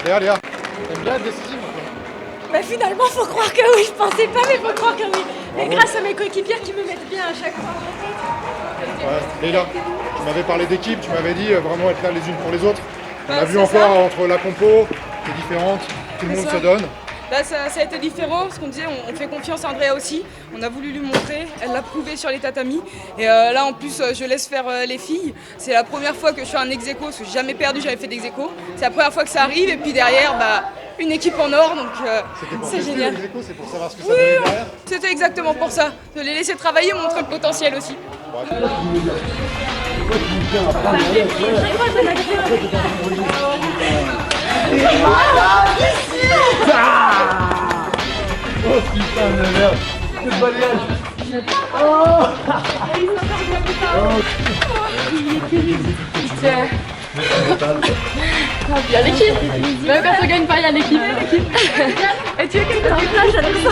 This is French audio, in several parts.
Léa, t'aimes bien être décisive ou pas? Bah finalement, faut croire que oui, je pensais pas, mais faut croire que oui. Et grâce à mes coéquipières qui me mettent bien à chaque fois. Ouais. Léa, tu m'avais parlé d'équipe, tu m'avais dit vraiment être là les unes pour les autres. On a vu c'est encore ça. entre la compo, qui est différente, tout le monde ça. se donne. Là, ça a été différent, parce qu'on disait, on fait confiance à Andrea aussi. On a voulu lui montrer, elle l'a prouvé sur les tatamis. Et là, en plus, je laisse faire les filles. C'est la première fois que je fais un ex-aequo, parce que j'ai jamais perdu, j'avais fait d'ex-aequo. C'est la première fois que ça arrive, et puis derrière, une équipe en or, donc c'est génial. C'est pour savoir ce que ça donnait derrière. C'était exactement pour ça, de les laisser travailler, montrer le potentiel aussi. Oh putain de merde! Quel balayage! Oh! Il y a l'équipe. Même quand on gagne pas, il y a l'équipe. Et tu veux quelqu'un qui flash avec ça?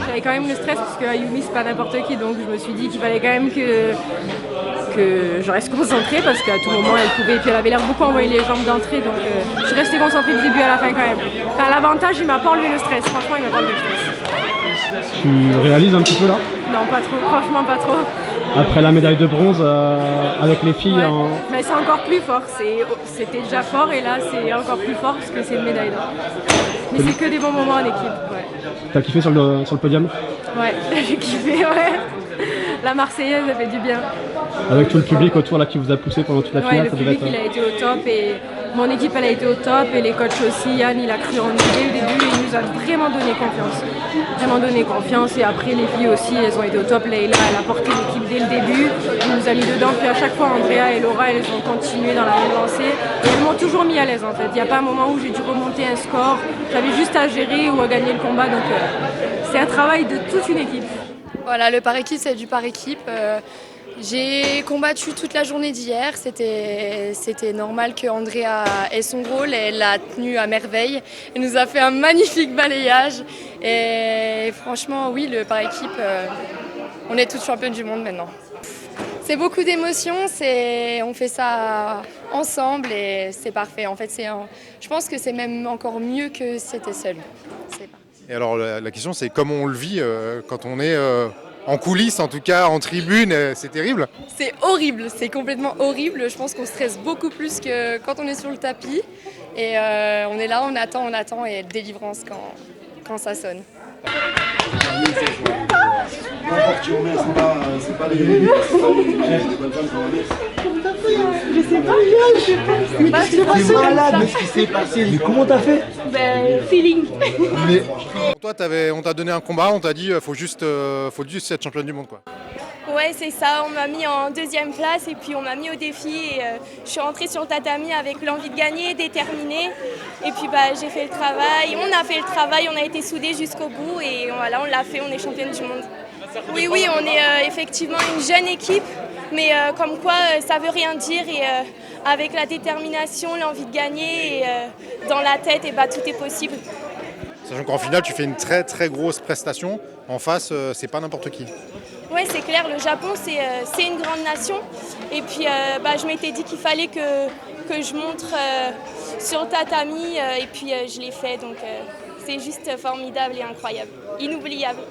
J'avais quand même le stress parce que Ayumi c'est pas n'importe qui, donc je me suis dit qu'il fallait quand même que je reste concentrée parce qu'à tout moment elle pouvait, et puis elle avait l'air beaucoup envoyer les jambes d'entrée, donc je suis restée concentrée du début à la fin quand même. Enfin, l'avantage il m'a pas enlevé le stress, franchement il m'a pas enlevé le stress. Tu réalises un petit peu là? Non pas trop, franchement pas trop. Après la médaille de bronze avec les filles Ouais. Mais c'est encore plus fort, c'était déjà fort et là c'est encore plus fort parce que c'est une médaille d'or. Mais c'est que des bons moments en équipe, ouais. T'as kiffé sur le podium? Ouais, j'ai kiffé, ouais. La Marseillaise, ça fait du bien. Avec tout le public autour là qui vous a poussé pendant toute la finale, Le ça devait public être... il a été au top et mon équipe elle a été au top et les coachs aussi. Yann il a cru en nous dès le début et il nous a vraiment donné confiance. Vraiment donné confiance et après les filles aussi elles ont été au top. Leïla elle a porté l'équipe dès le début, elle nous a mis dedans puis à chaque fois Andrea et Laura elles ont continué dans la même lancée et elles m'ont toujours mis à l'aise en fait. Il n'y a pas un moment où j'ai dû remonter un score, j'avais juste à gérer ou à gagner le combat donc c'est un travail de toute une équipe. Voilà, le par équipe, c'est du par équipe. J'ai combattu toute la journée d'hier. C'était normal que Andrea ait son rôle. Elle l'a tenu à merveille. Elle nous a fait un magnifique balayage. Et franchement, oui, le par équipe, on est toutes championnes du monde maintenant. C'est beaucoup d'émotions. On fait ça ensemble et c'est parfait. En fait, je pense que c'est même encore mieux que si c'était seul. Et alors la question c'est comment on le vit quand on est en coulisses, en tout cas en tribune, c'est terrible. C'est horrible, c'est complètement horrible. Je pense qu'on stresse beaucoup plus que quand on est sur le tapis. Et on est là, on attend et délivrance quand ça sonne. Je sais pas. C'est malade ce qui s'est passé. Mais comment t'as fait? Feeling. Mais Pour toi, on t'a donné un combat, on t'a dit faut juste être championne du monde quoi. Ouais, c'est ça, on m'a mis en deuxième place et puis on m'a mis au défi et je suis rentrée sur le tatami avec l'envie de gagner, déterminée. Et puis j'ai fait le travail, on a fait le travail, on a été soudés jusqu'au bout et voilà, on l'a fait, on est championne du monde. Oui, on est effectivement une jeune équipe, mais comme quoi ça veut rien dire et avec la détermination, l'envie de gagner et dans la tête, et tout est possible. Sachant qu'en finale, tu fais une très très grosse prestation. En face, c'est pas n'importe qui. Oui, c'est clair, le Japon, c'est une grande nation. Et puis, je m'étais dit qu'il fallait que je montre sur le tatami. Et puis, je l'ai fait. Donc, c'est juste formidable et incroyable. Inoubliable.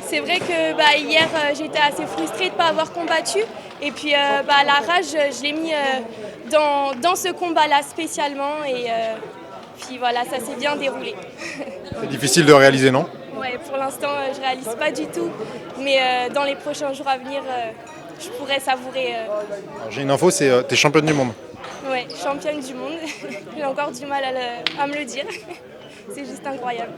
C'est vrai que hier, j'étais assez frustrée de ne pas avoir combattu. Et puis, la rage, je l'ai mis dans ce combat-là spécialement. Et puis, voilà, ça s'est bien déroulé. C'est difficile de réaliser, non? Ouais, pour l'instant, je réalise pas du tout. Mais dans les prochains jours à venir, je pourrais savourer. Alors, j'ai une info, c'est t'es championne du monde. Ouais, championne du monde. J'ai encore du mal à me le dire. C'est juste incroyable.